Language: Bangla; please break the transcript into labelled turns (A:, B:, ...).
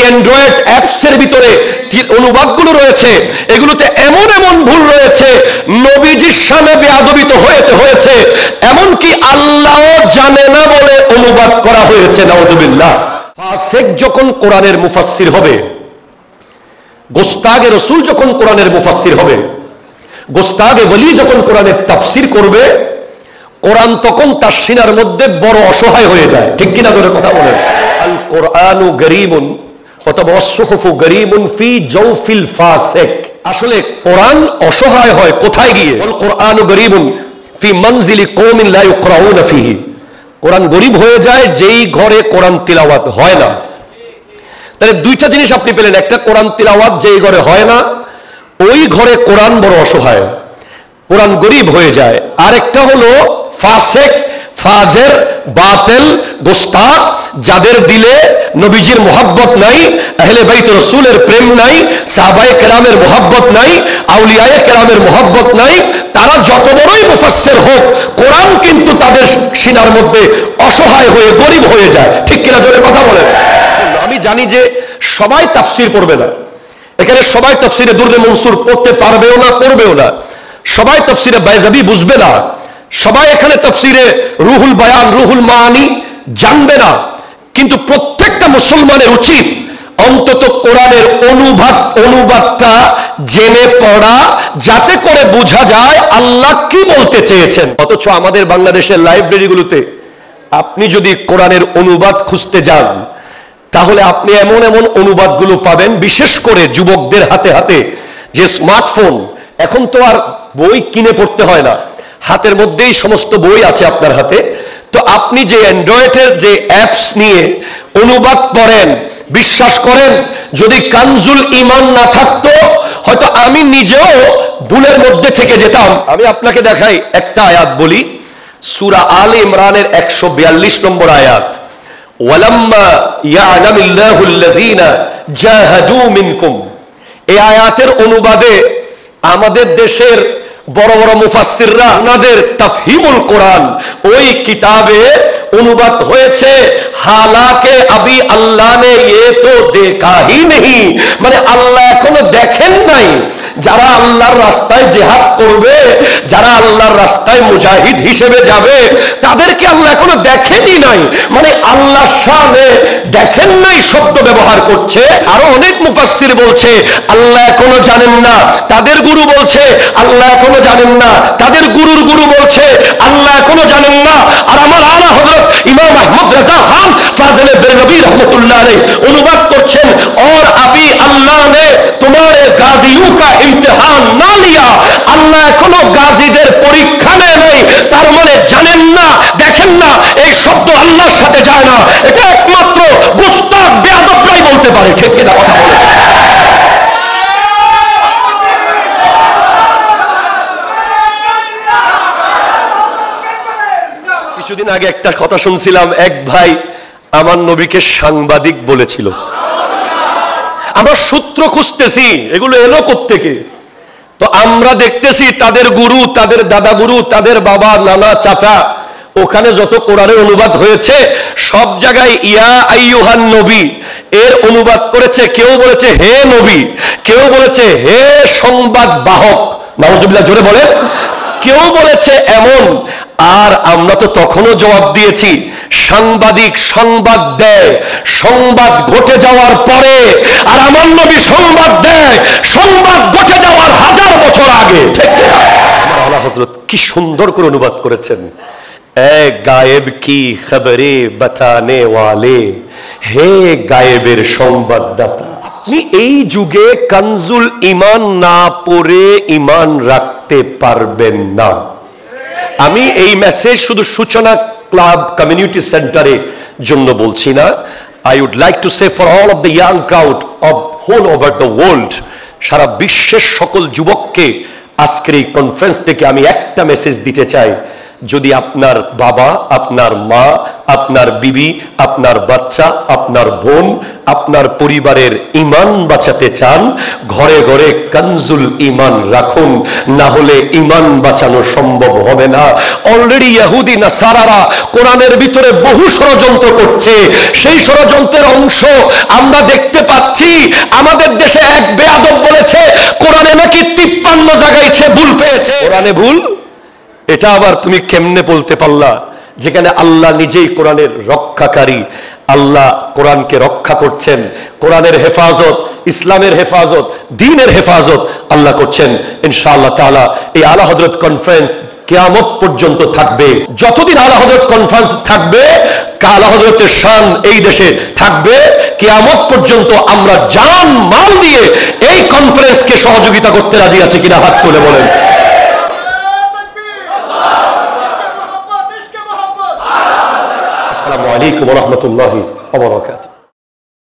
A: অ্যান্ড্রয়েড অ্যাপসের ভিতরে অনুবাদগুলো রয়েছে, এগুলোতে এমন এমন ভুল রয়েছে, নবীজির শানে বেয়াদবিত হয়েছে, এমনকি আল্লাহও জানে না বলে অনুবাদ করা হয়েছে। নাউজুবিল্লাহ। ফাসিক যখন কোরআনের মুফাসসির হবে, গোস্তাগে রসুল যখন কোরআনের মুফাসসির হবে, গোস্তাগে ওলি যখন কোরআনের তাফসীর করবে, কোরআন তখন তার সিনার মধ্যে বড় অসহায় হয়ে যায়। ঠিক কিনা জোরে কথা বলেন? আল কোরআনু গরীবুন অথবা ওয়াসসুহুফু গরীবুন ফি জাওফিল ফাসিক। আসলে কোরআন অসহায় হয় কোথায় গিয়ে? আল কোরআনু গরীবুন ফি মানজিলি কওমিন লা ইকরাউনা ফিহি। কোরআন গরীব হয়ে যায় যেই ঘরে কোরআন তিলাওয়াত হয় না। তাহলে দুইটা জিনিস আপনি পেলেন, একটা কোরআন তিলাওয়াত যেই ঘরে হয় না, ওই ঘরে কোরআন বড় অসহায়, কোরআন গরীব হয়ে যায়। আর একটা হলো ফাসিক, ফাজের, বাতিল, গোস্তাক, যাদের দিলে নবীজির মোহাব্বত নাই, আহলে বাইত রাসূলের প্রেম নাই, সাহাবায়ে কেরামের মোহাব্বত নাই, আউলিয়ায়ে কেরামের মোহাব্বত নাই, তারা যত বড়ই মুফাসসির হোক, কোরআন কিন্তু তাদের সিনার মধ্যে অসহায় হয়ে গরীব হয়ে যায়। ঠিক কিনা জোরে কথা বলেন? আমি জানি যে সবাই তাফসীর পড়বে না, এখানে সবাই তাফসীরে দুররে মনসুর পড়তে পারবেও না, পড়বেও না, সবাই তাফসীরে বাইজাবি বুঝবে না, সবাই এখানে তাফসীরে রুহুল বায়ান, রুহুল মাআনি জানবে না। কিন্তু প্রত্যেকটা মুসলমানের উচিত অন্তত কোরআনের অনুবাদটা জেনে পড়া, যাতে করে বোঝা যায় আল্লাহ কি বলতে চেয়েছেন। অথচ আমাদের বাংলাদেশের লাইব্রেরিগুলোতে আপনি যদি কোরআনের অনুবাদ খুঁজতে যান, তাহলে আপনি এমন এমন অনুবাদগুলো পাবেন, বিশেষ করে যুবকদের হাতে হাতে যে স্মার্টফোন, এখন তো আর বই কিনে পড়তে হয় না, হাতের মধ্যেই সমস্ত বই আছে আপনার হাতে। তো আপনি যে অ্যান্ড্রয়েডের যে অ্যাপস নিয়ে অনুবাদ পড়েন, বিশ্বাস করেন যদি কানজুল ঈমান না থাকতো, হয়তো আমি নিজেও ভুলের মধ্যে থেকে যেতাম। আমি আপনাকে দেখাই, একটা আয়াত বলি, সূরা আলে ইমরানের 142 নম্বর আয়াত, ওয়ালাম্মা ইয়ালামিল্লাহুল্লাযীনা জাহাদু মিনকুম। এই আয়াতের অনুবাদে আমাদের দেশের বড় বড় মুফাসসিররা ওনাদের তাফহিমুল কোরআন ওই কিতাবে অনুবাদ হয়েছে, হালাকে আবি আল্লাহ নে ये तो देखा ही नहीं, মানে আল্লাহ এখনো দেখেন নাই। যারা আল্লাহর রাস্তায় জিহাদ করবে, যারা আল্লাহর রাস্তায় মুজাহিদ হিসেবে যাবে, তাদেরকে আল্লাহ এখনো দেখেনি নাই, মানে আল্লাহর শানে দেখেন নাই শব্দ ব্যবহার করছে। আরো অনেক মুফাসসির বলছে আল্লাহ এখনো জানেন না, তাদের গুরু বলছে আল্লাহ এখনো জানেন না, তাদের গুরুর গুরু বলছে আল্লাহ এখনো জানেন না। আর আমার আলা হযরত ইমাম আহমদ রাজা খান ফাজলে বেরলভী रहमतुल्लाह अलैह অনুবাদ করছেন, और अभी अल्लाह ने तुम्हारे गाजियों का इम्तिहान ना लिया, আল্লাহ এখনো গাজীদের পরীক্ষা নেয় নাই, তার মানে জানেন না, দেখেন না। এই শব্দ আল্লাহর সাথে যায় না, এটা একমাত্র গোস্তাক বেয়াদবরাই বলতে পারে। ঠিক কিনা কথা বলে? কিছুদিন আগে একটা কথা শুনছিলাম, এক ভাই আমার নবীকে সাংবাদিক বলেছিল। আমরা সূত্র খুঁজতেছি এগুলো এলো কোত্থেকে, তো আমরা দেখতেছি তাদের গুরু, তাদের দাদা গুরু, তাদের বাবা, নানা, চাচা, ওখানে যত কোরআনের অনুবাদ হয়েছে সব জায়গায় ইয়া আইয়ুহান নবী এর অনুবাদ করেছে। কেউ বলেছে হে নবী, কেউ বলেছে হে সংবাদ বাহক, নাউজুবিল্লাহ জোরে বলে, কেউ বলেছে এমন। আর আমরা তো তখনও জবাব দিয়েছি, সাংবাদিক সংবাদ দেয় সংবাদ ঘটে যাওয়ার পরে, আর আমার নবী সংবাদ দেয় সংবাদ ঘটে যাওয়ার 1000 বছর আগে। ঠিক না? আলা হযরত কি সুন্দর করে অনুবাদ করেছেন, এ গায়েব কি খবরে বাতানে ওয়ালে, হে গায়েবের সংবাদদাতা। আপনি এই যুগে কানজুল ঈমান না পড়ে ঈমান রাখতে পারবেন না। আমি এই মেসেজ শুধু সূচনা ক্লাব কমিউনিটি সেন্টারের জন্য বলছি না, I would like to say for all of the young crowd of whole over the world. সারা বিশ্বের সকল যুবককে আজকের এই কনফারেন্স থেকে আমি একটা মেসেজ দিতে চাই, যদি আপনার বাবা, আপনার মা, আপনার বিবি, আপনার বাচ্চা, আপনার বোন, আপনার পরিবারের ঈমান বাঁচাতে চান, ঘরে ঘরে কানজুল ঈমান রাখুন, না হলে ঈমান বাঁচানো সম্ভব হবে না। অলরেডি ইহুদি নাসারারা কোরআনের ভিতরে বহু ষড়যন্ত্র করছে। সেই ষড়যন্ত্রের অংশ আমরা দেখতে পাচ্ছি। আমাদের দেশে এক বেয়াদব বলেছে কোরআনে নাকি 53 জায়গায় ভুল পেয়েছে। কোরআনে ভুল, এটা আবার তুমি কেমনে বলতে পারলা? যেখানে আল্লাহ নিজেই কোরআনের রক্ষাকারী, আল্লাহ কোরআনকে রক্ষা করছেন, কোরআনের হেফাজত, ইসলামের হেফাজত, দ্বীনের হেফাজত আল্লাহ করছেন। ইনশাআল্লাহ তাআলা এই আলা হযরত কনফারেন্স কিয়ামত পর্যন্ত থাকবে। যতদিন আলা হযরত কনফারেন্স থাকবে, আলা হযরতের শান এই দেশে থাকবে, কিয়ামত পর্যন্ত আমরা জান মাল দিয়ে এই কনফারেন্সকে সহযোগিতা করতে রাজি আছি কিনা হাত তুলে বলেন। আসসালামু আলাইকুম ওয়া রাহমাতুল্লাহি ওয়া বারাকাতুহু।